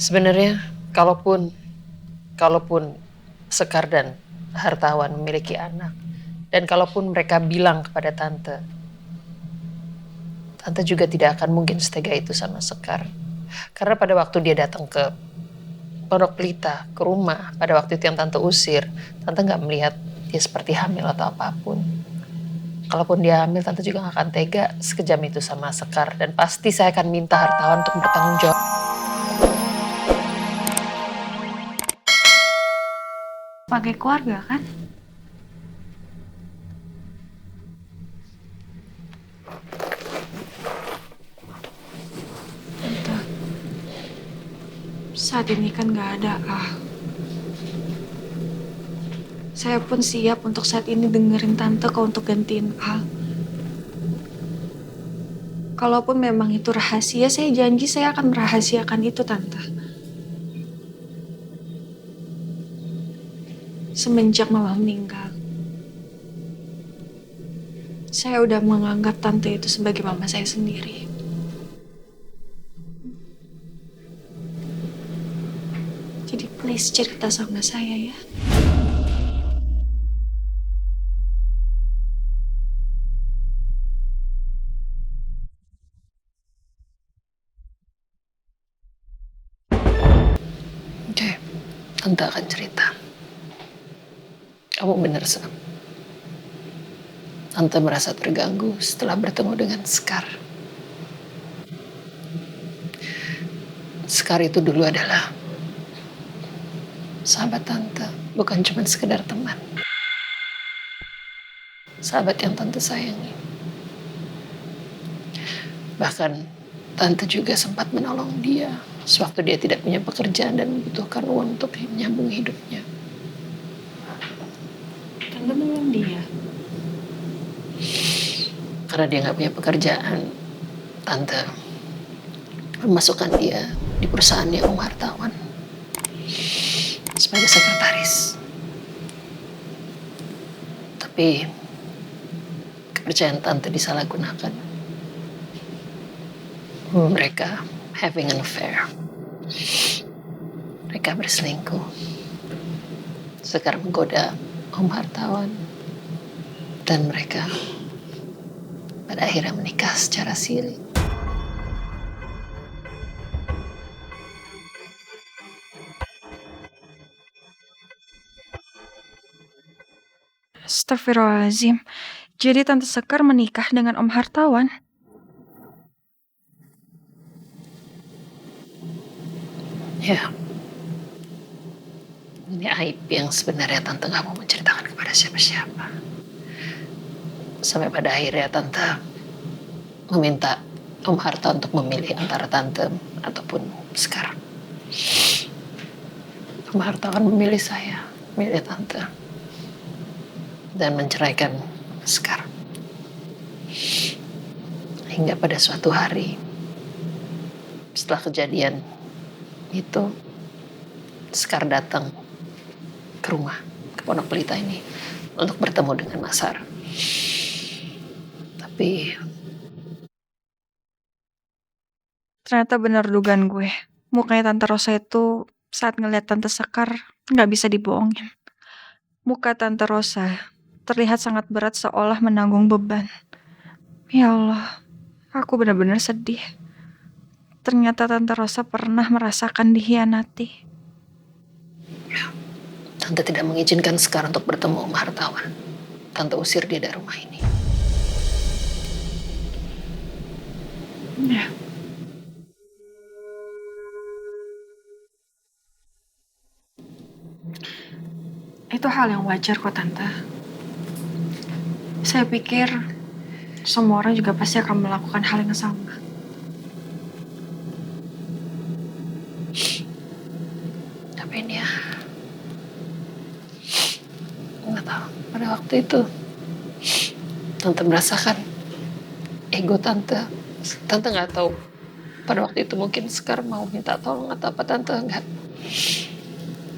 Sebenarnya kalaupun Sekar dan Hartawan memiliki anak, dan kalaupun mereka bilang kepada tante, tante juga tidak akan mungkin setega itu sama Sekar. Karena pada waktu dia datang ke Pondok Pelita, ke rumah, pada waktu itu yang tante usir, tante nggak melihat dia seperti hamil atau apapun. Kalaupun dia hamil, tante juga nggak akan tega sekejam itu sama Sekar. Dan pasti saya akan minta Hartawan untuk bertanggung jawab. Sebagai keluarga kan? Tante, saat ini kan gak ada Saya pun siap untuk saat ini dengerin Tante kok untuk gantiin Al. Kalaupun memang itu rahasia, saya janji saya akan merahasiakan itu, Tante. Semenjak Mama meninggal, saya udah menganggap Tante itu sebagai mama saya sendiri. Jadi please cerita sama saya ya. Oke, tante akan cerita. Kamu benar, Sam. Tante merasa terganggu setelah bertemu dengan Sekar. Sekar itu dulu adalah sahabat tante, bukan cuma sekedar teman. Sahabat yang tante sayangi. Bahkan tante juga sempat menolong dia sewaktu dia tidak punya pekerjaan dan membutuhkan uang untuk menyambung hidupnya. Tante nolong dia. Karena dia nggak punya pekerjaan, tante memasukkan dia di perusahaannya Om Hartawan sebagai sekretaris. Tapi kepercayaan tante disalahgunakan. Mereka having an affair. Mereka berselingkuh. Sekar menggoda Om Hartawan. Dan mereka pada akhirnya menikah secara siri. Astagfirullahaladzim. Jadi Tante Sekar menikah dengan Om Hartawan? Ya. Ini aib yang sebenarnya tante gak mau menceritakan kepada siapa-siapa. Sampai pada akhirnya tante meminta Om Harta untuk memilih antara tante ataupun Sekar. Om Harta akan memilih saya, memilih tante. Dan menceraikan Sekar. Hingga pada suatu hari, setelah kejadian itu, Sekar datang ke rumah, ke Pondok Pelita ini untuk bertemu dengan Mas Har. Tapi Ternyata benar dugaan gue. Mukanya Tante Rosa itu saat ngeliat Tante Sekar gak bisa dibohongin. Muka Tante Rosa terlihat sangat berat seolah menanggung beban. Ya Allah, aku benar-benar sedih. Ternyata Tante Rosa pernah merasakan dikhianati. tante tidak mengizinkan Sekar untuk bertemu Om Hartawan. Tante usir dia dari rumah ini. Ya. Itu hal yang wajar kok Tante. Saya pikir semua orang juga pasti akan melakukan hal yang sama. Tapi ini ya, nggak tahu. Pada waktu itu, tante merasakan ego tante. Tante nggak tahu. Pada waktu itu mungkin Sekar mau minta tolong atau apa, tante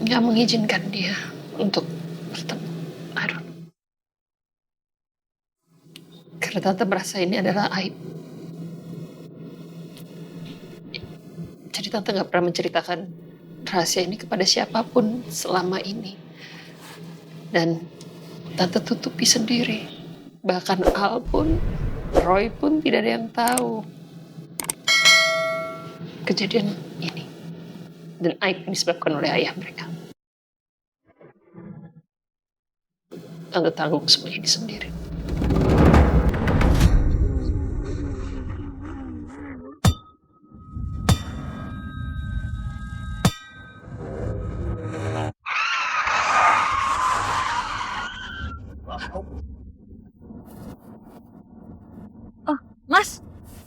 nggak mengizinkan dia untuk bertemu. I don't know. Karena tante merasa ini adalah aib. Jadi Tante nggak pernah menceritakan rahasia ini kepada siapapun selama ini. Dan Tante tutupi sendiri. Bahkan Al pun, Roy pun tidak ada yang tahu kejadian ini. Dan aib disebabkan oleh ayah mereka. Tante tanggung semua ini sendiri.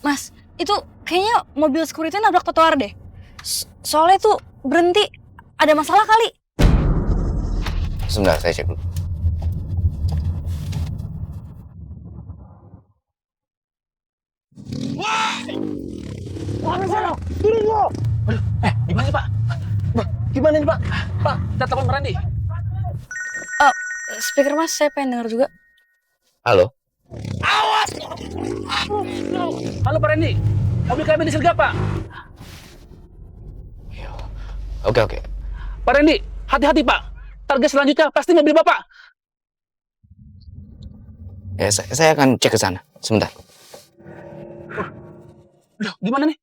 Mas, itu kayaknya mobil security nabrak trotoar deh. Soalnya tuh berhenti, ada masalah kali. Sebentar, saya cek dulu. Gimana Pak? Gimana nih Pak? Pak, kita telepon Randy. Speaker Mas, saya pengen denger juga. Halo? Awas! Halo Pak Randy, mobil kami disergap Pak. Oke. Pak Randy, hati-hati Pak. Target selanjutnya pasti mobil Bapak. Ya, saya akan cek ke sana. Sebentar. Loh, gimana nih?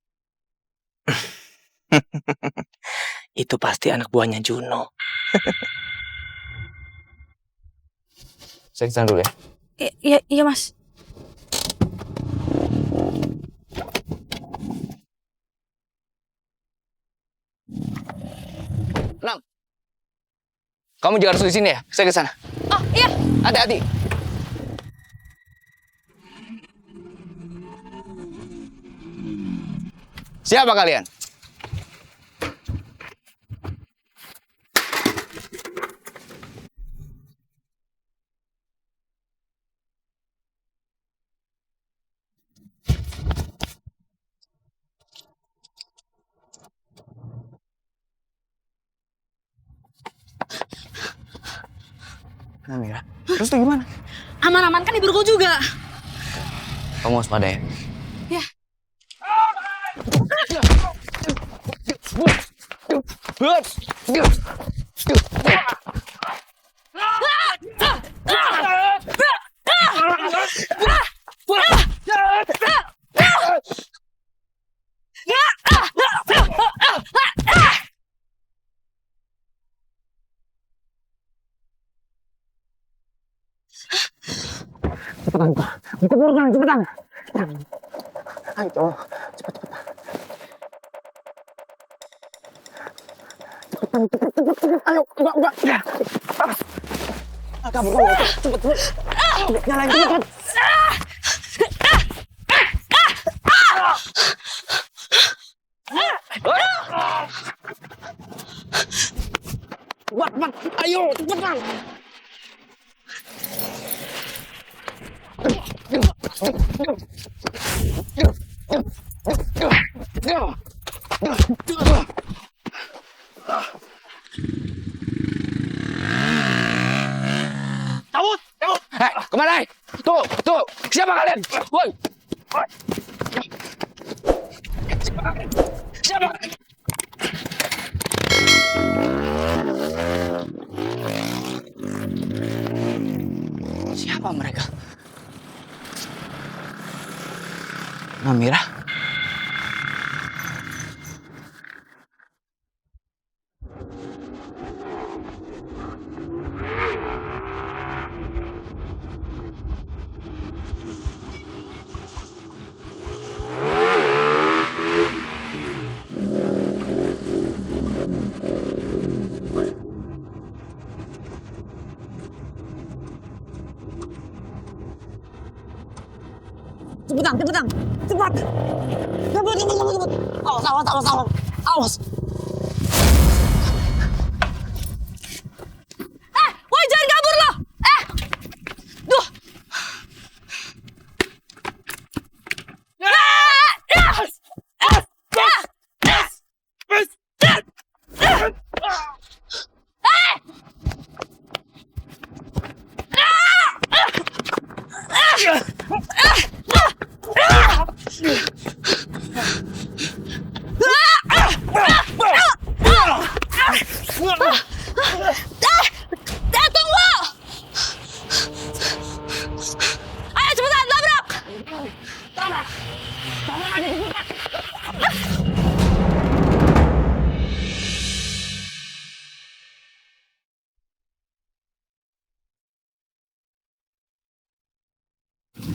Itu pasti anak buahnya Juno. Saya ke sana dulu ya. Iya Mas. Nang, kamu jaga harus di sini ya. Saya ke sana. Oh iya. Hati-hati. Siapa kalian? Namira, terus tuh gimana? Aman-aman kan ibu juga. Kamu waspada ya? Ya. Cepetan. Ayo, cepat. Cepetan. Ayo, enggak. Ya. Kabur, cepet. Nyalain cepetan. Cepat. Ayo, cepetan. Cabut! Hei, kemana? Tuh, siapa kalian? Woi! Siapa? Siapa mereka? Namira? Cepat. Awas. Woi jangan kabur lo. Duh.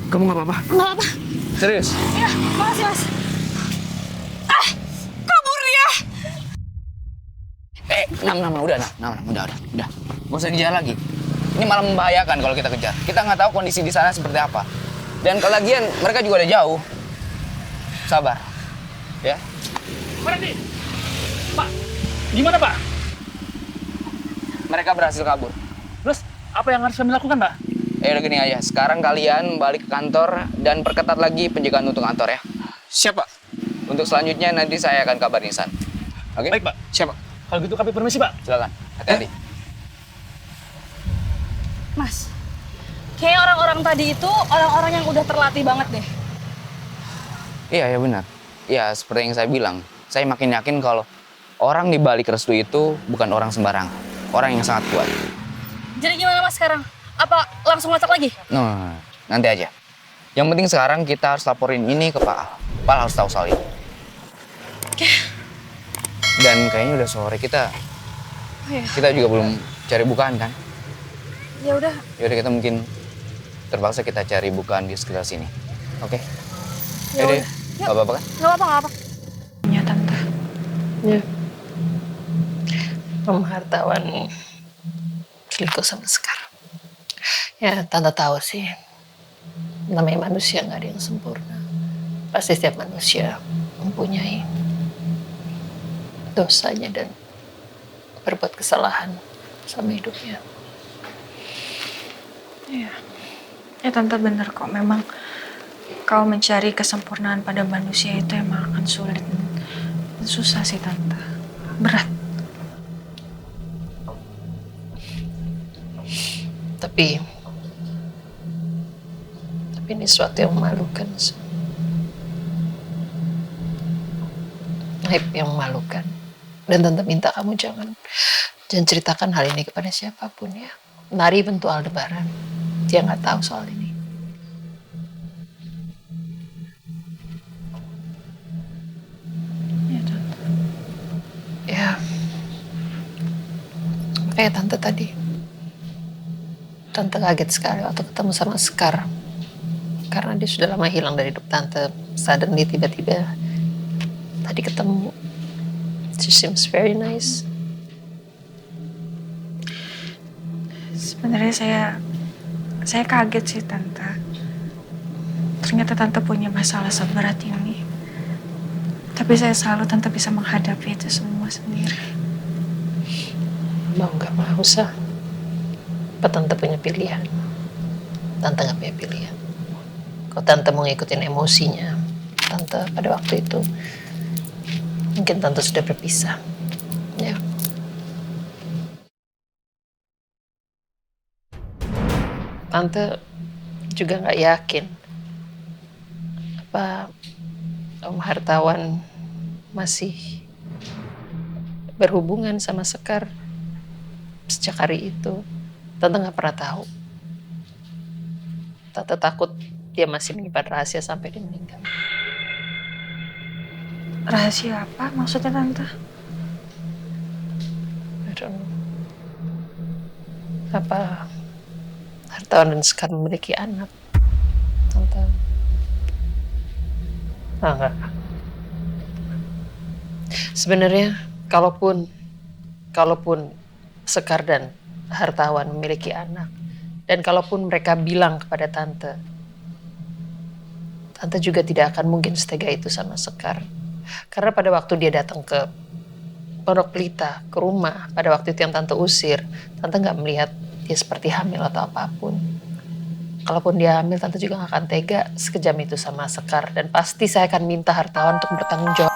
Kamu nggak apa-apa? Nggak apa. Serius? Ya, makasih mas. Kabur dia. Udah. Gak usah dikejar lagi. Ini malah membahayakan kalau kita kejar. Kita nggak tahu kondisi di sana seperti apa. Dan kelagian mereka juga udah jauh. Sabar, ya. Berhenti! Pak, gimana Pak? Mereka berhasil kabur. Terus, apa yang harus kami lakukan Pak? Udah gini aja. Sekarang kalian balik ke kantor dan perketat lagi penjagaan untuk kantor ya. Siap Pak. Untuk selanjutnya nanti saya akan kabarin San. Oke? Baik Pak. Siap, Pak. Kalau gitu kami permisi Pak. Silakan. Hati-hati. Mas, kayak orang-orang tadi itu orang-orang yang udah terlatih banget deh. Iya, benar. Iya, seperti yang saya bilang. Saya makin yakin kalau orang di balik restu itu bukan orang sembarang. Orang yang sangat kuat. Jadi gimana mas sekarang? Apa langsung lacak lagi? Nah, nanti aja. Yang penting sekarang kita harus laporin ini ke Pak Al. Pak Al harus tahu soal ini. Dan kayaknya udah sore kita Oh, iya. kita juga belum cari bukaan kan? Ya udah. Yaudah kita mungkin terpaksa kita cari bukaan di sekitar sini. Oke? Ya Yaudah, udah. nggak apa-apa kan? Nggak apa-apa. Ya tante. Ya. Om Hartawan selingkuh sama Sekar. Ya, tante tahu sih. Namanya manusia nggak ada yang sempurna. Pasti setiap manusia mempunyai dosanya dan berbuat kesalahan sama hidupnya. Iya. Ya tante bener kok. Memang kalau mencari kesempurnaan pada manusia itu emang akan sulit. Susah sih tante. Berat. Tapi ini sesuatu yang memalukan. Aib yang memalukan. Dan tante minta kamu jangan ceritakan hal ini kepada siapapun ya. Nari bentuk Aldebaran. Dia nggak tahu soal ini. Ya tante. Ya. Kayak tante tadi. Tante kaget sekali waktu ketemu sama Sekar. Karena dia sudah lama hilang dari hidup tante. Suddenly tiba-tiba tadi ketemu. She seems very nice. Sebenarnya saya kaget sih tante. Ternyata tante punya masalah seberat ini. Tapi saya selalu tante bisa menghadapi itu semua sendiri. Mau nggak mau usah. Apa tante punya pilihan? Tante nggak punya pilihan. Kalau tante mau ngikutin emosinya, tante pada waktu itu mungkin tante sudah berpisah. Ya. Tante juga nggak yakin apa Om Hartawan masih berhubungan sama Sekar sejak hari itu. Tante nggak pernah tahu. Tante takut dia masih menyimpan rahasia sampai dia meninggal. Rahasia apa maksudnya tante? I don't know. Apa Hartawan dan Sekar memiliki anak? Tante. Enggak. Sebenarnya kalaupun Sekar dan Hartawan memiliki anak dan kalaupun mereka bilang kepada tante juga tidak akan mungkin setega itu sama Sekar. Karena pada waktu dia datang ke Pondok Pelita, ke rumah, pada waktu itu yang tante usir, tante nggak melihat dia seperti hamil atau apapun. Kalaupun dia hamil, tante juga nggak akan tega sekejam itu sama Sekar. Dan pasti saya akan minta Hartawan untuk bertanggung jawab.